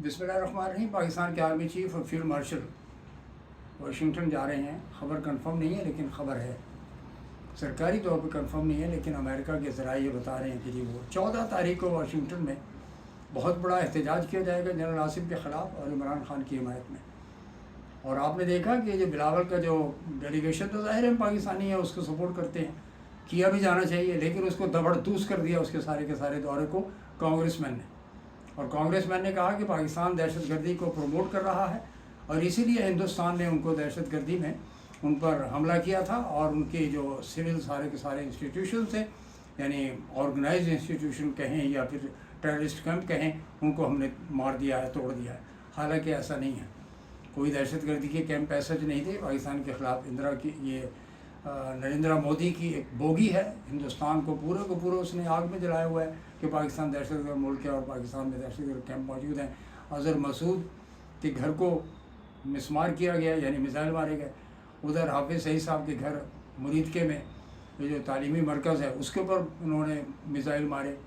बिस्मिल्लाहिर्रहमानिर्रहीम। पाकिस्तान के army chief और फील्ड मार्शल वाशिंगटन जा रहे हैं। ख़बर कंफर्म नहीं है लेकिन ख़बर है, सरकारी तौर पर कंफर्म नहीं है, लेकिन अमेरिका के ज़राए ये बता रहे हैं कि जी वो 14 तारीख को वाशिंगटन में बहुत बड़ा एहतजाज किया जाएगा जनरल आसिफ के ख़िलाफ़ और इमरान खान की हिमायत में। और आपने देखा कि जो बिलावल का जो डेलीगेशन तो ज़ाहिर है पाकिस्तानी है, उसको सपोर्ट करते हैं, किया भी जाना चाहिए, लेकिन उसको दबड़दूस कर दिया उसके सारे के सारे दौरे को कांग्रेसमैन ने। और कांग्रेसमैन ने कहा कि पाकिस्तान दहशतगर्दी को प्रमोट कर रहा है और इसीलिए हिंदुस्तान ने उनको दहशतगर्दी में उन पर हमला किया था और उनके जो सिविल सारे के सारे इंस्टीट्यूशन थे, यानी ऑर्गेनाइज इंस्टीट्यूशन कहें या फिर टेररिस्ट कैंप कहें, उनको हमने मार दिया है, तोड़ दिया है। हालांकि ऐसा नहीं है, कोई दहशतगर्दी के कैंप ऐसे नहीं थे। पाकिस्तान के ख़िलाफ़ इंदिरा की ये नरेंद्र मोदी की एक बोगी है, हिंदुस्तान को पूरे उसने आग में जलाया हुआ है कि पाकिस्तान दहशतगर्द मुल्क है और पाकिस्तान में दहशतगर्द कैंप मौजूद हैं। अज़हर मसूद के घर को मिसमार किया गया, यानी मिसाइल मारे गए। उधर हाफिज़ सईद साहब के घर मुरीदके में ये जो तालीमी मरकज़ है उसके ऊपर उन्होंने मिसाइल मारे,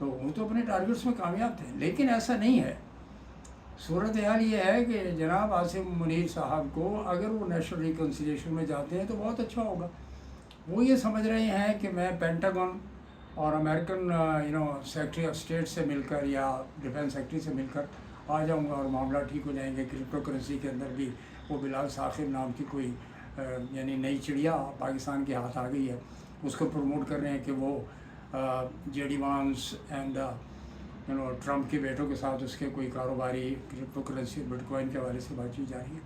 तो वो तो अपने टारगेट्स में कामयाब थे। लेकिन ऐसा नहीं है। सूरत हाल ये है कि जनाब आसिम मुनीर साहब को अगर वो नेशनल रिकन्सिलिएशन में जाते हैं तो बहुत अच्छा होगा। वो ये समझ रहे हैं कि मैं पेंटागन और अमेरिकन सेक्रेटरी ऑफ स्टेट से मिलकर या डिफेंस सेक्रेटरी से मिलकर आ जाऊंगा और मामला ठीक हो जाएंगे। क्रिप्टो करेंसी के अंदर भी वो बिलाल साखिब नाम की कोई यानी नई चिड़िया पाकिस्तान के हाथ आ गई है, उसको प्रमोट कर रहे हैं कि वो जेडी वांस एंड ट्रंप के बेटों के साथ उसके कोई कारोबारी क्रिप्टो करेंसी बिटकॉइन के हवाले से बातचीत जारी है।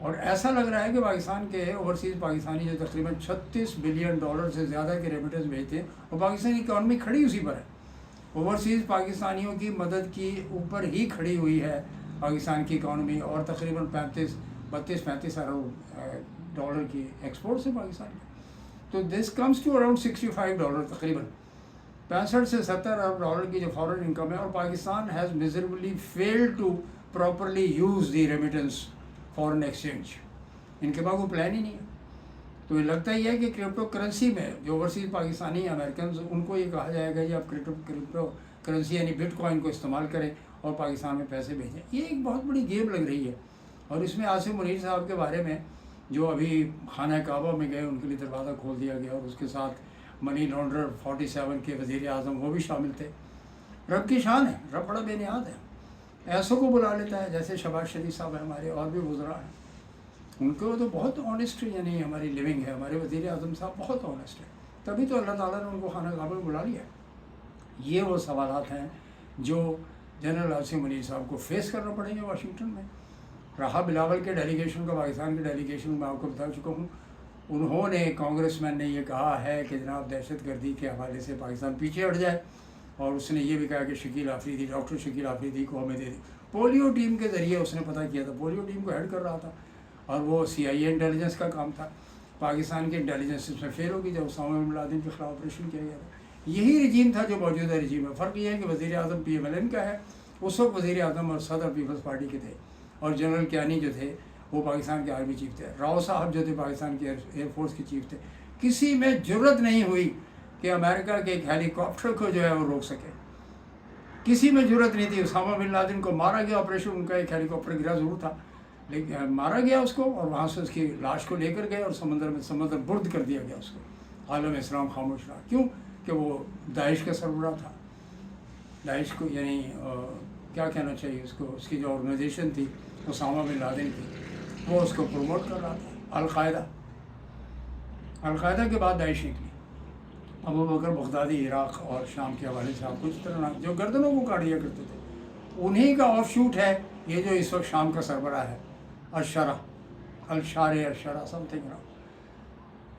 और ऐसा लग रहा है कि पाकिस्तान के ओवरसीज़ पाकिस्तानी जो तकरीबन $36 बिलियन से ज़्यादा के रेमिटेंस भेजते हैं और पाकिस्तानी इकॉनमी खड़ी उसी पर है। ओवरसीज़ पाकिस्तानियों की मदद की ऊपर ही खड़ी हुई है पाकिस्तान की इकॉनमी, और तकरीबन 32-35 अरब डॉलर की एक्सपोर्ट है पाकिस्तान की। तो दिस कम्स टू अराउंड $65, तकरीबन 65 से 70 अरब डॉलर की जो फॉरेन इनकम है। और Pakistan has miserably failed to properly use the remittance foreign exchange. इनके पास कोई प्लान ही नहीं है। तो ये लगता ही है कि क्रिप्टो करेंसी में जो ओवरसीज़ पाकिस्तानी अमेरिकन, उनको ये कहा जाएगा कि आप क्रिप्टो करेंसी यानी बिटकॉइन को इस्तेमाल करें और पाकिस्तान में पैसे भेजें। ये एक बहुत बड़ी गेम लग रही है। और इसमें आसिम मुनीर साहब के बारे में जो अभी खाना काबा में गए, उनके लिए दरवाज़ा खोल दिया गया और उसके साथ मनी लॉन्ड्रर 47 के वज़ीर आज़म वो भी शामिल थे। रब की शान है, रब बड़ा बेनियाद है, ऐसों को बुला लेता है। जैसे शहबाज शरीफ साहब है, हमारे और भी वज़रा हैं, उनको तो बहुत ऑनेस्ट यानी हमारी लिविंग है। हमारे वज़ीर आज़म साहब बहुत ऑनेस्ट है, तभी तो अल्लाह ताला ने उनको खाना काबा में बुला लिया। ये वो सवालात हैं जो जनरल आसिम मुनीर साहब को फेस करना पड़ेंगे वाशिंगटन में। रहा बिलावल के डेलीगेशन का, पाकिस्तान के डेलीगेशन में आपको बता चुका हूँ, उन्होंने कांग्रेसमैन ने ये कहा है कि जनाब दहशतगर्दी के हवाले से पाकिस्तान पीछे हट जाए। और उसने ये भी कहा कि शकील आफरीदी, डॉक्टर शकील आफरीदी को हमें दे दी। पोलियो टीम के ज़रिए उसने पता किया था, पोलियो टीम को हेड कर रहा था और वो CIA इंटेलिजेंस का काम था। पाकिस्तान के इंटेलिजेंस इसमें फेल होगी जब उसामा बिन लादेन के ख़िलाफ़ ऑपरेशन किया गया था। यही रजीम था जो मौजूदा रजीम है। फ़र्क ये है कि वज़ीर आज़म PMLN का है, उस वक्त वज़ीर आज़म और सदर पीपल्स पार्टी के थे, और जनरल क्यानी जो थे वो पाकिस्तान के आर्मी चीफ थे। राव साहब जो थे पाकिस्तान के एयरफोर्स के चीफ थे। किसी में जुर्रत नहीं हुई कि अमेरिका के एक हेलीकॉप्टर को जो है वो रोक सके, किसी में जुर्रत नहीं थी। उसामा बिन लादेन को मारा गया, ऑपरेशन उनका एक हेलीकॉप्टर गिरा ज़रूर था, लेकिन मारा गया उसको, और वहाँ से उसकी लाश को लेकर गए और समंदर बुर्द कर दिया गया उसको। आलम इस्लाम खामोश रहा, क्यों कि वो दाइश का सरबराह था। दाइश को यानी क्या कहना चाहिए उसको, उसकी जो ऑर्गेनाइजेशन थी उसामा बिन लादेन की, वो उसको प्रमोट कर रहा था। अलकायदा के बाद दाइश निकली। अबू बकर बगदादी इराक़ और शाम के हवाले से आपको इस तरह जो गर्दनों को काट दिया करते थे, उन्हीं का ऑफ शूट है ये जो इस वक्त शाम का सरबराह है, अल-शारा समथिंग ना।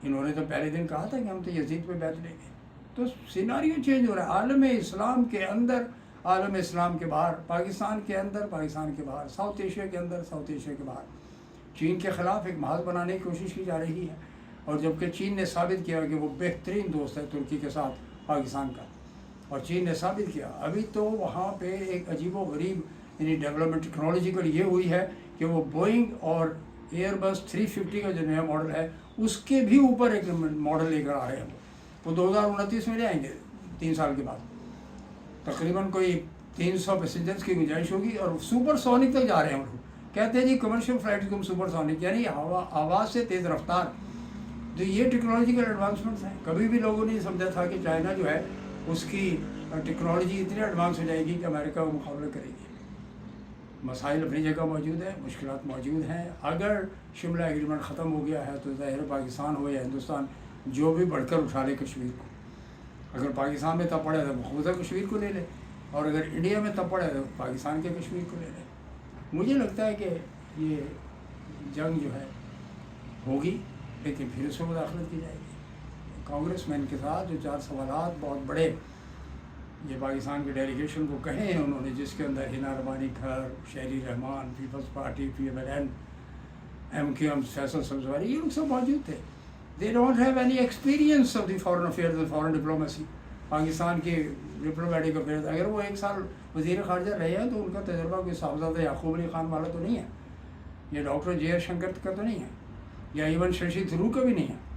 इन्होंने तो पहले दिन कहा था कि हम तो यजीद पे बैठ लेंगे। तो सिनारियो चेंज हो रहा है आलम इस्लाम के अंदर, आलम इस्लाम के बाहर, पाकिस्तान के अंदर, पाकिस्तान के बाहर, साउथ एशिया के अंदर, साउथ एशिया के बाहर। चीन के ख़िलाफ़ एक महाज बनाने की कोशिश की जा रही है, और जबकि चीन ने साबित किया कि वो बेहतरीन दोस्त है तुर्की के साथ पाकिस्तान का, और चीन ने साबित किया। अभी तो वहाँ पे एक अजीबो गरीब यानी डेवलपमेंट टेक्नोलॉजिकल ये हुई है कि वो बोइंग और एयरबस 350 का जो नया मॉडल है उसके भी ऊपर एक मॉडल लेकर आ रहे हैं। वो 2029 में ले आएंगे, 3 साल के बाद। तकरीबन कोई 300 पैसेंजर्स की गुंजाइश होगी और सुपर सोनिक तक जा रहे हैं हम लोग। कहते हैं जी कमर्शियल फ्लाइट को हम सुपर सोनिक, यानी आवाज़ से तेज़ रफ्तार। तो ये टेक्नोलॉजिकल एडवांसमेंट्स हैं। कभी भी लोगों ने समझा था कि चाइना जो है उसकी टेक्नोलॉजी इतनी एडवांस हो जाएगी कि अमेरिका का मुकाबला करेगी। मसाइल अपनी जगह मौजूद है, मुश्किलात मौजूद हैं। अगर शिमला एग्रीमेंट ख़त्म हो गया है तो ज़ाहिर पाकिस्तान हो या हिंदुस्तान जो भी बढ़कर उठा ले कश्मीर को। अगर पाकिस्तान में तब पड़े तो खुदा कश्मीर को ले ले, और अगर इंडिया में तब पड़े तो पाकिस्तान के कश्मीर को ले ले। मुझे लगता है कि ये जंग जो है होगी, लेकिन फिर उसमें मुदाखलत की जाएगी। कांग्रेसमैन के साथ जो 4 सवालात बहुत बड़े ये पाकिस्तान के डेलीगेशन को कहे हैं उन्होंने, जिसके अंदर हिना रबानी खर, शहरी रहमान, पीपल्स पार्टी, PMLN, MQM, फैसल सब्जवारी, ये लोग सब मौजूद थे। They don't have any experience of the foreign affairs and foreign diplomacy, Pakistan की डिप्लोमेटिक अफेयर्स। अगर वो 1 साल वज़ीर ख़ारजा रहे हैं तो उनका तजर्बा कोई साहबजादा याकूब अली ख़ान वाला तो नहीं है, या डॉक्टर JR शंकर का तो नहीं है, या इवन शशि थरूर का भी नहीं है।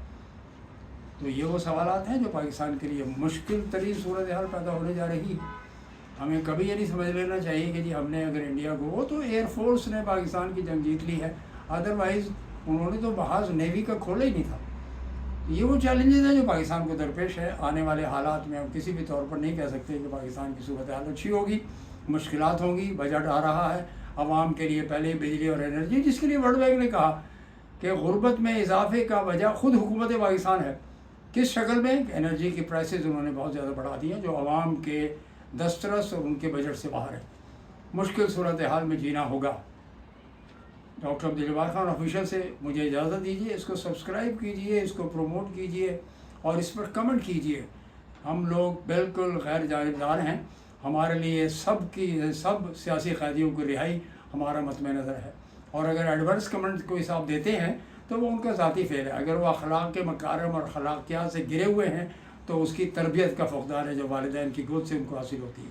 तो ये वो सवालात हैं जो पाकिस्तान के लिए मुश्किल तरीन सूरत हाल पैदा होने जा रही है। हमें कभी ये नहीं समझ लेना चाहिए कि जी हमने अगर इंडिया को, वो तो एयरफोर्स ने पाकिस्तान की जंग जीत ली है, अदरवाइज़ उन्होंने तो महाज नेवी का खोला ही नहीं था। ये वो चैलेंजेस हैं जो पाकिस्तान को दरपेश है। आने वाले हालात में हम किसी भी तौर पर नहीं कह सकते कि पाकिस्तान की सूरत हाल अच्छी होगी, मुश्किलात होंगी। बजट आ रहा है आवाम के लिए, पहले बिजली और एनर्जी, जिसके लिए वर्ल्ड बैंक ने कहा कि गुर्बत में इजाफे का वजह खुद हुकूमत पाकिस्तान है। किस शक्ल में? एनर्जी की प्राइसेस उन्होंने बहुत ज़्यादा बढ़ा दी हैं जो आवाम के दस्तरस और उनके बजट से बाहर है। मुश्किल सूरत हाल में जीना होगा। डॉक्टर अब्दुल जब्बार खान ऑफिशियल से मुझे इजाज़त दीजिए। इसको सब्सक्राइब कीजिए, इसको प्रमोट कीजिए और इस पर कमेंट कीजिए। हम लोग बिल्कुल गैर जानिबदार हैं। हमारे लिए सब सियासी कैदियों की रिहाई हमारा मतम नज़र है। और अगर एडवर्स कमेंट कोई साहब देते हैं तो वो उनका ज़ाती फ़ेल है। अगर वो अखलाक के मकारम और अखलाकियात से गिरे हुए हैं तो उसकी तरबियत का फ़ुक़दान है जो वालिदैन की गोद से उनको हासिल होती है।